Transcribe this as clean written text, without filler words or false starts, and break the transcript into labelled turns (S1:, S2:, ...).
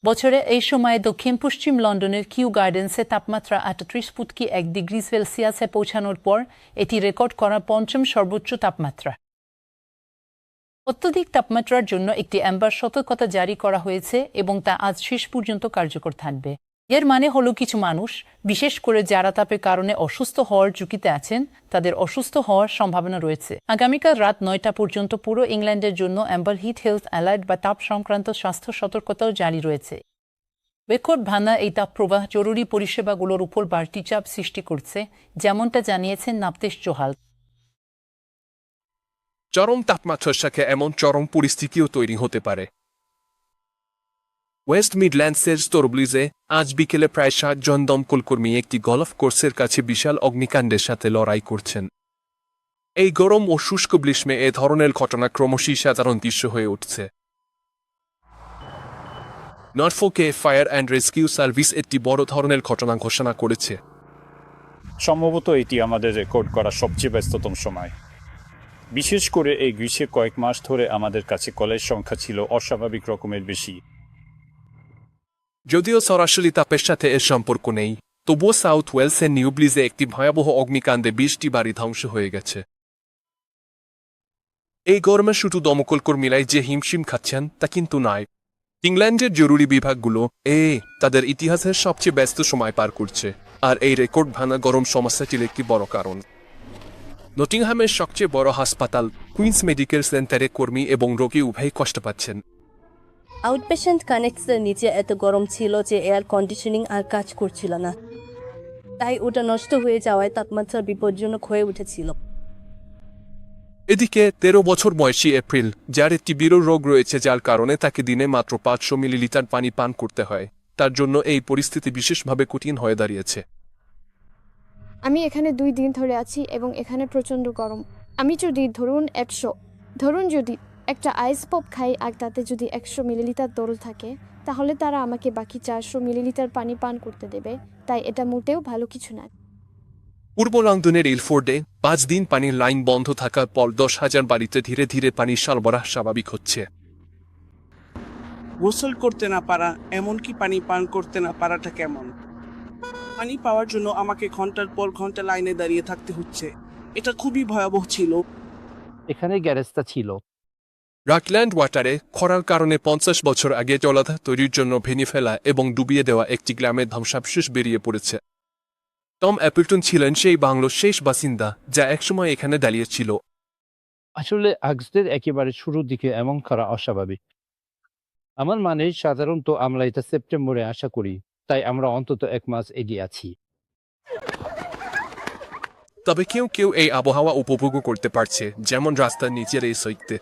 S1: বছরে এই সময়ে দক্ষিণ পশ্চিম লন্ডনের কিউ গার্ডেন্সে তাপমাত্রা 38.1 ডিগ্রি সেলসিয়াসে পৌঁছানোর পর এটি রেকর্ড করা পঞ্চম সর্বোচ্চ তাপমাত্রা। অত্যধিক তাপমাত্রার জন্য একটি অ্যাম্বার সতর্কতা জারি করা হয়েছে এবং তা আজ শেষ পর্যন্ত কার্যকর থাকবে। এর মানে হলো কিছু মানুষ, বিশেষ করে যারা তাপের কারণে অসুস্থ হওয়ার ঝুঁকিতে আছেন, তাদের অসুস্থ হওয়ার সম্ভাবনা রয়েছে। আগামীকাল রাত 9টা পর্যন্ত পুরো ইংল্যান্ডের জন্য অ্যাম্বার হিট হেলথ অ্যালার্ট বা তাপ সংক্রান্ত স্বাস্থ্য সতর্কতাও জারি রয়েছে। রেকর্ড ভাঙা এই তাপপ্রবাহ জরুরি পরিষেবাগুলোর উপর বাড়তি চাপ সৃষ্টি করছে, যেমনটা জানিয়েছেন নাপ্তেশ জোহাল।
S2: চরম তাপমাত্রার সাথে এমন চরম পরিস্থিতিও তৈরি হতে পারে। ওয়েস্ট মিডল্যান্ডসের স্টোরব্লিজে আজ বিকেলে প্রায় 60 জন দমকলকর্মী একটি গলফ কোর্সের কাছে বিশাল অগ্নিকাণ্ডের সাথে লড়াই করছেন। এই গরম ও শুষ্ক গ্রীষ্মে এ ধরনের ঘটনা ক্রমশই সাধারণ দৃশ্য হয়ে উঠছে। নরফোকে ফায়ার অ্যান্ড রেস্কিউ সার্ভিস একটি বড় ধরনের ঘটনা ঘোষণা করেছে।
S3: সম্ভবত এটি আমাদের রেকর্ড করা সবচেয়ে ব্যস্ততম সময়। বিশেষ করে এই গ্রীষ্মে কয়েক মাস ধরে আমাদের কাছে কলের সংখ্যা ছিল অস্বাভাবিক রকমের বেশি।
S2: যদিও সরাসরি তাপের সাথে এর সম্পর্ক নেই, তবুও সাউথ ওয়েলসের নিউব্লিজে একটি ভয়াবহ অগ্নিকাণ্ডে 20টি বাড়ি ধ্বংস হয়ে গেছে। এই গরমে শুধু দমকলকর্মীরাই যে হিমশিম খাচ্ছেন তা কিন্তু নয়। ইংল্যান্ডের জরুরি বিভাগগুলো তাদের ইতিহাসের সবচেয়ে ব্যস্ত সময় পার করছে, আর এই রেকর্ড ভাঙা গরম সমস্যাটির একটি বড় কারণ। নটিংহামের সবচেয়ে বড় হাসপাতাল কুইন্স মেডিকেল সেন্টারে কর্মী এবং রোগী উভয়ই কষ্ট পাচ্ছেন।
S4: আউটপেশেন্ট কানেক্টসের নিচে এত গরম ছিল যে এয়ার কন্ডিশনিং আর কাজ করছিল না, তাই ওটা নষ্ট হয়ে যাওয়ায় তাপমাত্রা বিপজ্জনক হয়ে উঠেছিল।
S2: এদিকে 13 বছর বয়সী এপ্রিল, যার একটি বিরল রোগ রয়েছে যার কারণে তাকে দিনে মাত্র 500 মিলিলিটার পানি পান করতে হয়, তার জন্য এই পরিস্থিতি বিশেষভাবে কঠিন হয়ে দাঁড়িয়েছে।
S5: আমি এখানে 2 দিন ধরে আছি এবং এখানে প্রচণ্ড গরম। আমি যদি ধরুন যদি একটা আইস পপ খাই আর তাতে যদি 100 মিলিলিটার তরল থাকে, তাহলে তারা আমাকে বাকি 400 মিলিলিটার পানি পান করতে দেবে, তাই এটা মোটেও ভালো কিছু না।
S2: পূর্ব লন্ডনের ইলফোর্ডে 5 দিন পানির লাইন বন্ধ থাকার পর 10,000 বাড়িতে ধীরে ধীরে পানির সরবরাহ স্বাভাবিক হচ্ছে।
S6: গোসল করতে না পারা, এমনকি পানি পান করতে না পারাটা কেমন? পানি পাওয়ার জন্য আমাকে ঘন্টার পর ঘন্টা লাইনে দাঁড়িয়ে থাকতে হচ্ছে। এটা খুবই ভয়াবহ ছিল।
S7: এখানে গ্যারেজটা ছিল।
S2: রাকল্যান্ড ওয়াটারে খরার কারণে 50 বছর আগে জলাধার তৈরির জন্য ভেঙে ফেলা এবং ডুবিয়ে দেওয়া একটি গ্রামের ধ্বংসাবশেষ বেরিয়ে পড়েছে। টম অ্যাপলটন ছিলেন সেই বাংলোর শেষ বাসিন্দা যা একসময় এখানে দাঁড়িয়েছিল।
S7: আসলে আগস্টের একেবারে শুরুর দিকে এমন করা অস্বাভাবিক। আমার মানে সাধারণত আমরা এটা সেপ্টেম্বরে আশা করি, তাই আমরা অন্তত 1 মাস এগিয়ে আছি।
S2: তবে কেউ কেউ এই আবহাওয়া উপভোগ করতে পারছে, যেমন রাস্তার নিচের এই সৈকতে।